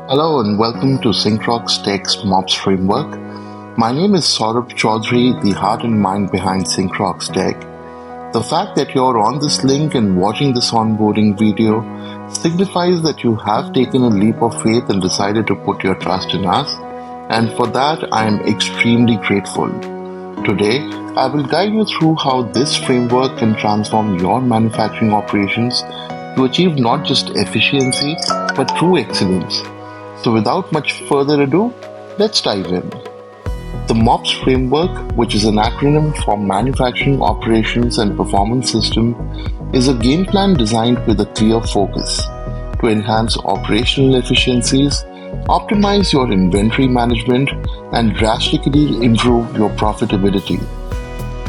Hello and welcome to Synchrox Tech's MOPS framework. My name is Saurabh Chaudhary, the heart and mind behind Synchrox Tech. The fact that you're on this link and watching this onboarding video signifies that you have taken a leap of faith and decided to put your trust in us, and for that I am extremely grateful. Today, I will guide you through how this framework can transform your manufacturing operations to achieve not just efficiency but true excellence. So without much further ado, let's dive in. The MOPS framework, which is an acronym for Manufacturing Operations and Performance System, is a game plan designed with a clear focus to enhance operational efficiencies, optimize your inventory management, and drastically improve your profitability.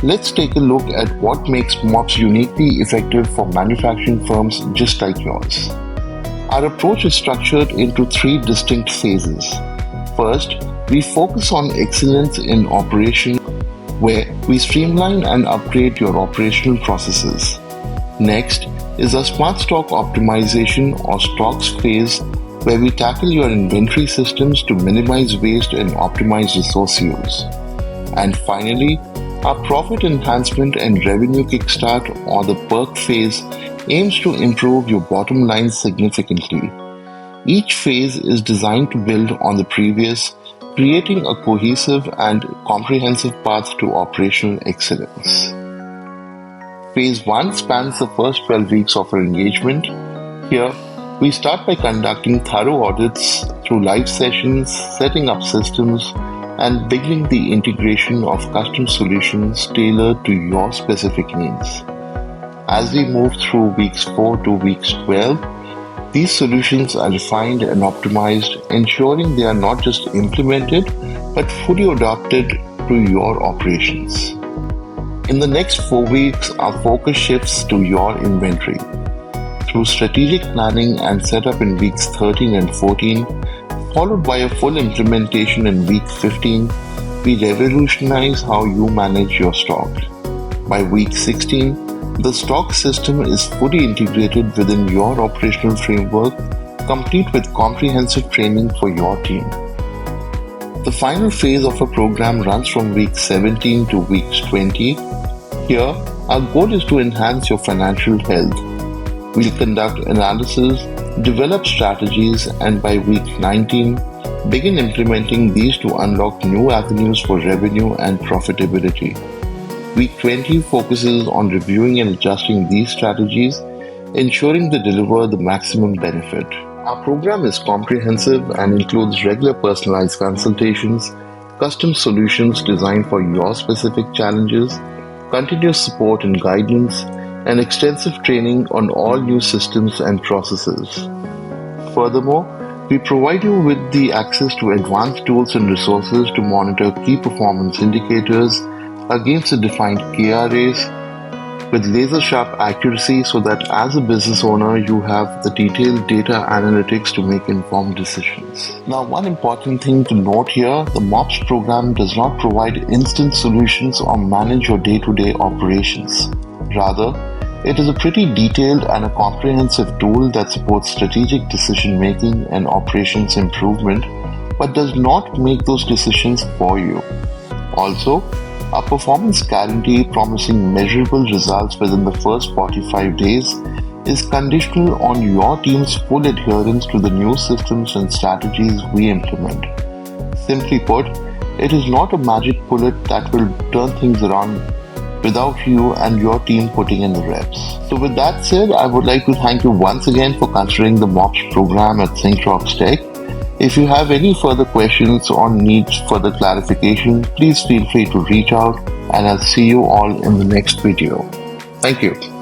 Let's take a look at what makes MOPS uniquely effective for manufacturing firms just like yours. Our approach is structured into three distinct phases. First, we focus on excellence in operation, where we streamline and upgrade your operational processes. Next is a smart stock optimization or STOX phase, where we tackle your inventory systems to minimize waste and optimize resource use. And finally, our profit enhancement and revenue kickstart or the PERK phase aims to improve your bottom line significantly. Each phase is designed to build on the previous, creating a cohesive and comprehensive path to operational excellence. Phase 1 spans the first 12 weeks of our engagement. Here, we start by conducting thorough audits through live sessions, setting up systems, and beginning the integration of custom solutions tailored to your specific needs. As we move through weeks 4 to weeks 12, these solutions are refined and optimized, ensuring they are not just implemented but fully adapted to your operations. In the next 4 weeks, our focus shifts to your inventory. Through strategic planning and setup in weeks 13 and 14, followed by a full implementation in week 15, we revolutionize how you manage your stock. By week 16, the stock system is fully integrated within your operational framework, complete with comprehensive training for your team. The final phase of a program runs from week 17 to weeks 20. Here, our goal is to enhance your financial health. We'll conduct analysis, develop strategies, and by week 19, begin implementing these to unlock new avenues for revenue and profitability. Week 20 focuses on reviewing and adjusting these strategies, ensuring they deliver the maximum benefit. Our program is comprehensive and includes regular personalized consultations, custom solutions designed for your specific challenges, continuous support and guidance, and extensive training on all new systems and processes. Furthermore, we provide you with the access to advanced tools and resources to monitor key performance indicators against the defined KRAs with laser-sharp accuracy so that as a business owner you have the detailed data analytics to make informed decisions. Now, one important thing to note here, the MOPS program does not provide instant solutions or manage your day-to-day operations. Rather, it is a pretty detailed and a comprehensive tool that supports strategic decision-making and operations improvement, but does not make those decisions for you. Also, a performance guarantee promising measurable results within the first 45 days is conditional on your team's full adherence to the new systems and strategies we implement. Simply put, it is not a magic bullet that will turn things around without you and your team putting in the reps. So with that said, I would like to thank you once again for considering the MOPS program at Synchrox Tech. If you have any further questions or needs further clarification, please feel free to reach out, and I'll see you all in the next video. Thank you.